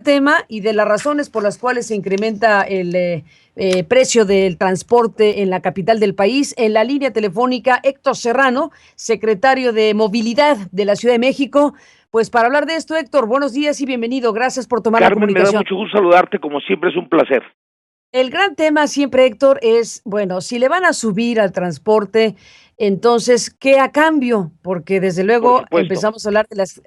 tema y de las razones por las cuales se incrementa el precio del transporte en la capital del país. En la línea telefónica, Héctor Serrano, secretario de Movilidad de la Ciudad de México. Pues para hablar de esto, Héctor, buenos días y bienvenido. Gracias por tomar la Carmen, me da comunicación. mucho gusto saludarte, como siempre es un placer. El gran tema siempre, Héctor, es, bueno, si le van a subir al transporte, entonces, ¿qué a cambio? Porque desde Por luego supuesto. empezamos a hablar de las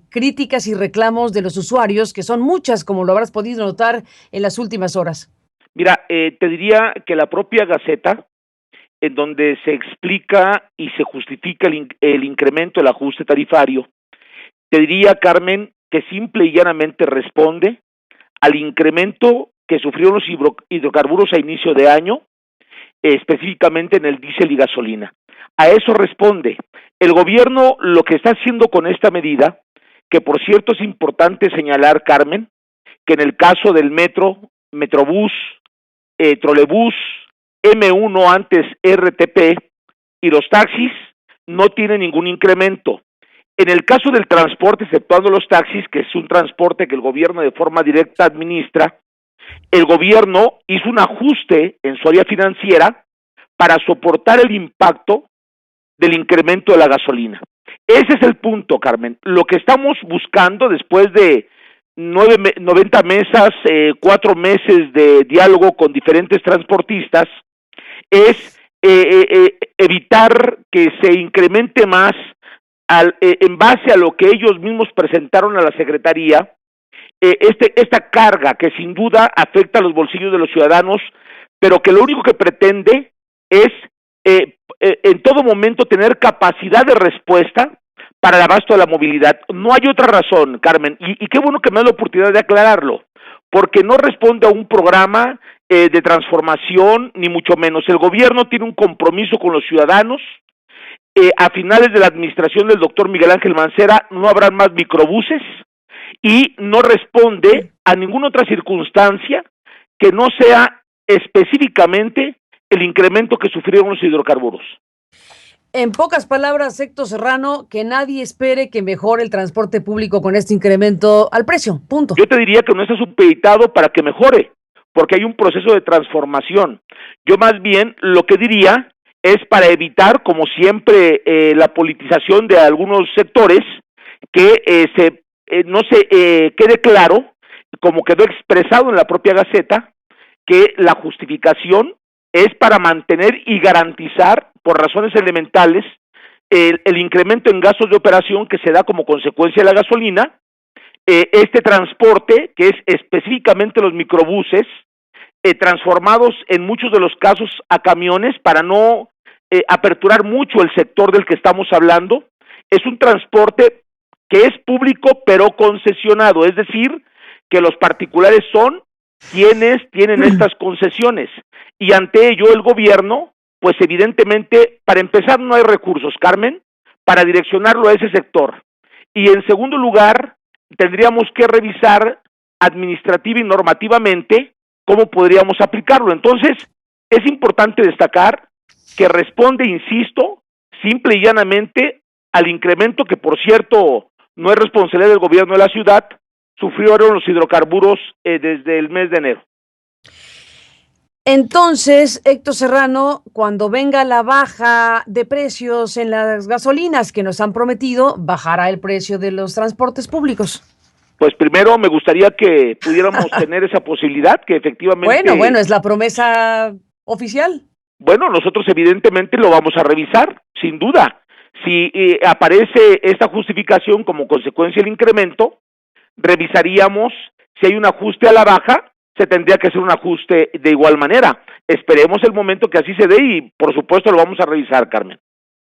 críticas y reclamos de los usuarios, que son muchas, como lo habrás podido notar en las últimas horas. Mira, te diría que la propia Gaceta, en donde se explica y se justifica el incremento del ajuste tarifario, te diría, Carmen, que simple y llanamente responde al incremento que sufrieron los hidrocarburos a inicio de año, específicamente en el diésel y gasolina. A eso responde. El gobierno lo que está haciendo con esta medida, que por cierto es importante señalar, Carmen, que en el caso del metro, Metrobús, trolebús, M1 antes RTP y los taxis no tienen ningún incremento. En el caso del transporte, exceptuando los taxis, que es un transporte que el gobierno de forma directa administra, el gobierno hizo un ajuste en su área financiera para soportar el impacto del incremento de la gasolina. Ese es el punto, Carmen. Lo que estamos buscando después de 90 mesas, 4 meses de diálogo con diferentes transportistas, es evitar que se incremente más en base a lo que ellos mismos presentaron a la Secretaría, esta carga que sin duda afecta a los bolsillos de los ciudadanos, pero que lo único que pretende es en todo momento tener capacidad de respuesta para el abasto de la movilidad. No hay otra razón, Carmen, y qué bueno que me da la oportunidad de aclararlo, porque no responde a un programa de transformación, ni mucho menos. El gobierno tiene un compromiso con los ciudadanos. A finales de la administración del doctor Miguel Ángel Mancera no habrán más microbuses y no responde a ninguna otra circunstancia que no sea específicamente el incremento que sufrieron los hidrocarburos. En pocas palabras, Héctor Serrano, que nadie espere que mejore el transporte público con este incremento al precio, punto. Yo te diría que no está supeditado para que mejore, porque hay un proceso de transformación. Yo más bien lo que diría es para evitar, como siempre, la politización de algunos sectores, que no se quede claro, como quedó expresado en la propia Gaceta, que la justificación es para mantener y garantizar, por razones elementales, el incremento en gastos de operación que se da como consecuencia de la gasolina, este transporte, que es específicamente los microbuses, transformados en muchos de los casos a camiones para no aperturar mucho el sector del que estamos hablando. Es un transporte que es público pero concesionado, es decir, que los particulares son quienes tienen estas concesiones, y ante ello el gobierno, pues evidentemente, para empezar no hay recursos, Carmen, para direccionarlo a ese sector, y en segundo lugar, tendríamos que revisar administrativa y normativamente cómo podríamos aplicarlo. Entonces, es importante destacar que responde, insisto, simple y llanamente al incremento que, por cierto, no es responsabilidad del gobierno de la ciudad, sufrieron los hidrocarburos desde el mes de enero. Entonces, Héctor Serrano, cuando venga la baja de precios en las gasolinas que nos han prometido, bajará el precio de los transportes públicos. Pues primero me gustaría que pudiéramos tener esa posibilidad, que efectivamente... Bueno, es la promesa oficial. Bueno, nosotros evidentemente lo vamos a revisar, sin duda. Si aparece esta justificación como consecuencia del incremento, revisaríamos si hay un ajuste a la baja, se tendría que hacer un ajuste de igual manera. Esperemos el momento que así se dé y por supuesto lo vamos a revisar, Carmen.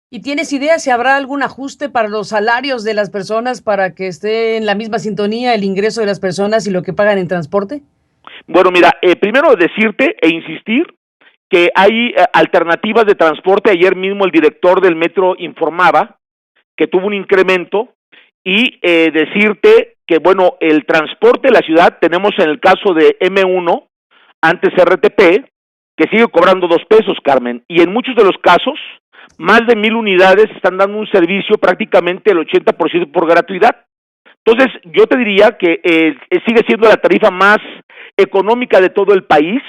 ¿Y tienes idea si habrá algún ajuste para los salarios de las personas para que esté en la misma sintonía el ingreso de las personas y lo que pagan en transporte? Bueno, mira, primero decirte e insistir que hay alternativas de transporte. Ayer mismo el director del metro informaba que tuvo un incremento y decirte que, bueno, el transporte de la ciudad, tenemos en el caso de M1, antes RTP, que sigue cobrando 2 pesos, Carmen, y en muchos de los casos, más de 1,000 unidades están dando un servicio prácticamente el 80% por gratuidad. Entonces, yo te diría que sigue siendo la tarifa más económica de todo el país,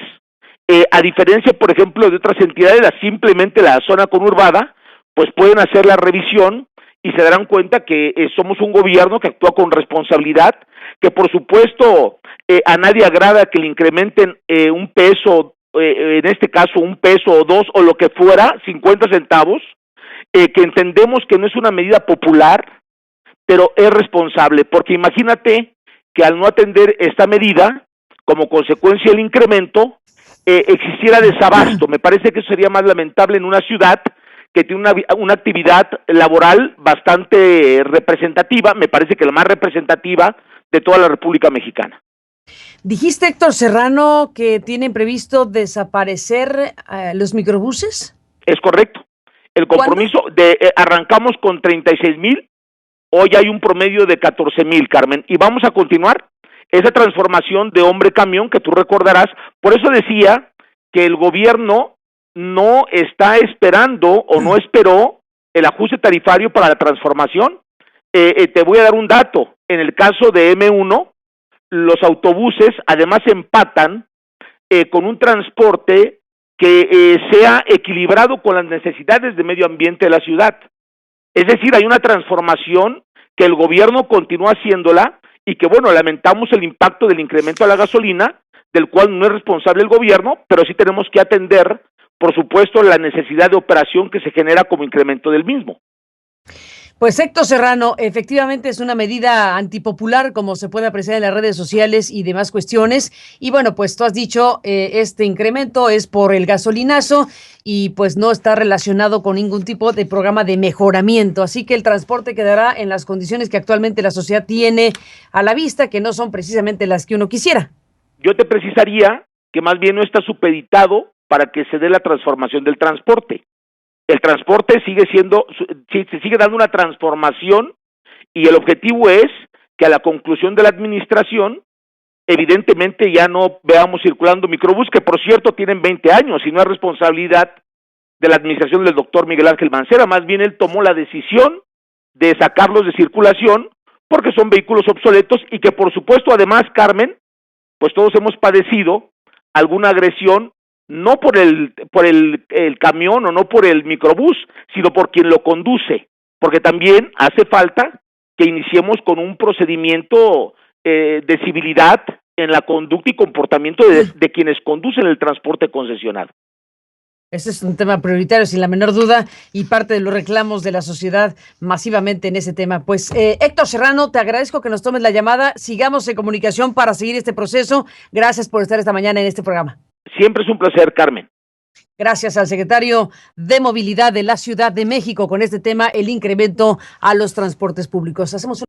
a diferencia, por ejemplo, de otras entidades, simplemente la zona conurbada, pues pueden hacer la revisión y se darán cuenta que somos un gobierno que actúa con responsabilidad, que por supuesto a nadie agrada que le incrementen un peso, en este caso un peso o dos o lo que fuera, 50 centavos, que entendemos que no es una medida popular, pero es responsable, porque imagínate que al no atender esta medida, como consecuencia del incremento, existiera desabasto. Me parece que eso sería más lamentable en una ciudad que tiene una actividad laboral bastante representativa, me parece que la más representativa de toda la República Mexicana. Dijiste, Héctor Serrano, que tienen previsto desaparecer los microbuses. Es correcto. El compromiso arrancamos con 36,000, hoy hay un promedio de 14,000, Carmen, y vamos a continuar esa transformación de hombre-camión que tú recordarás. Por eso decía que el gobierno no está esperando o no esperó el ajuste tarifario para la transformación. Te voy a dar un dato. En el caso de M1, los autobuses además empatan con un transporte que sea equilibrado con las necesidades de medio ambiente de la ciudad. Es decir, hay una transformación que el gobierno continúa haciéndola y que, bueno, lamentamos el impacto del incremento a la gasolina, del cual no es responsable el gobierno, pero sí tenemos que atender, por supuesto, la necesidad de operación que se genera como incremento del mismo. Pues Héctor Serrano, efectivamente es una medida antipopular, como se puede apreciar en las redes sociales y demás cuestiones. Y bueno, pues tú has dicho, este incremento es por el gasolinazo y pues no está relacionado con ningún tipo de programa de mejoramiento. Así que el transporte quedará en las condiciones que actualmente la sociedad tiene a la vista, que no son precisamente las que uno quisiera. Yo te precisaría que más bien no está supeditado para que se dé la transformación del transporte. El transporte se sigue dando una transformación y el objetivo es que a la conclusión de la administración, evidentemente ya no veamos circulando microbús, que por cierto tienen 20 años y no es responsabilidad de la administración del doctor Miguel Ángel Mancera, más bien él tomó la decisión de sacarlos de circulación porque son vehículos obsoletos y que por supuesto además, Carmen, pues todos hemos padecido alguna agresión, no por el camión o no por el microbús, sino por quien lo conduce, porque también hace falta que iniciemos con un procedimiento de civilidad en la conducta y comportamiento de quienes conducen el transporte concesionado. Ese es un tema prioritario, sin la menor duda, y parte de los reclamos de la sociedad masivamente en ese tema. Pues Héctor Serrano, te agradezco que nos tomes la llamada. Sigamos en comunicación para seguir este proceso. Gracias por estar esta mañana en este programa. Siempre es un placer, Carmen. Gracias al secretario de Movilidad de la Ciudad de México con este tema, el incremento a los transportes públicos. Hacemos